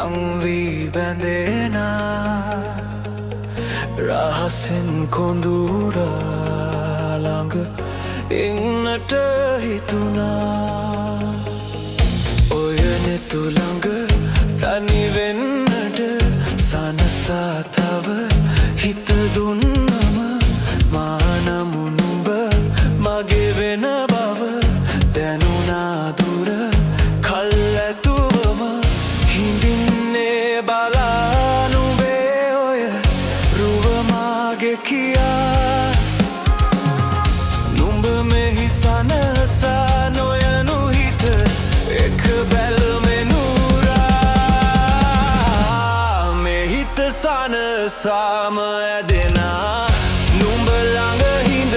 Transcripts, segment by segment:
ලංවී බැඳෙනා රහසෙන් කොඳුරා ළඟ එන්නට හිතුණා. ඔය නෙතු ළඟ තනිවෙන්නට සනසා තව හිත දුන්නම මා නමු නුඹ මගේ වෙන බව දැනුණා දුර කල්ැතුවම හිඳින්නේ බලා නුඹේ ඔය රුව මාගේ කියා. නුඹ මෙහි සනසා නොයනු හිත එක බැල්මෙනුරා මෙහිත සනසාම ඇදෙනා නුඹ ළඟ හිඳ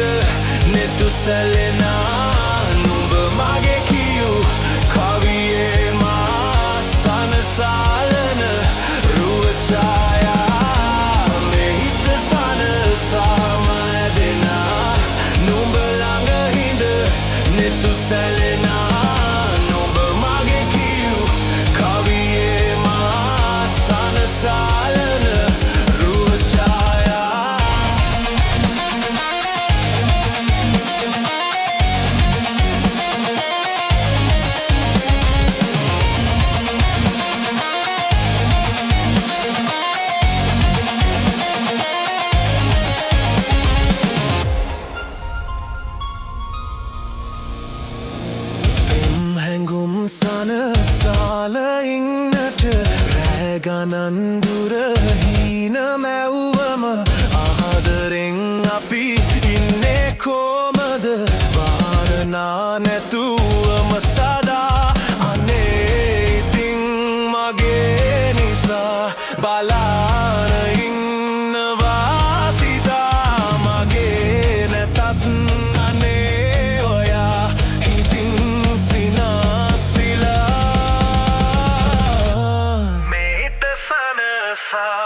නෙතු සැලෙනා නුඹ මගේ කියූ කවියේ මා සනසාලන රුව ඡායා මෙහිත සනසාම ඇදෙනා නුඹ ළඟ හිඳ නෙතු සැලෙනා නුඹ මගේ කියූ කවියේ මා සනසාලන රුව ඡායා. හැඟුම් සනසාල ඉන්නට රැගනන් දුර හීන මැව්වම ආදරෙන් අපි ඉන්නේ කොමද වාරනා නැතුවම සදා අනේ ඉතින් මගේ නිසා බලාන ඉන්නවා සිතා මගේ නැතත් අනේ ඔයා හිතින් සිනාසිලා මෙහිත සනසා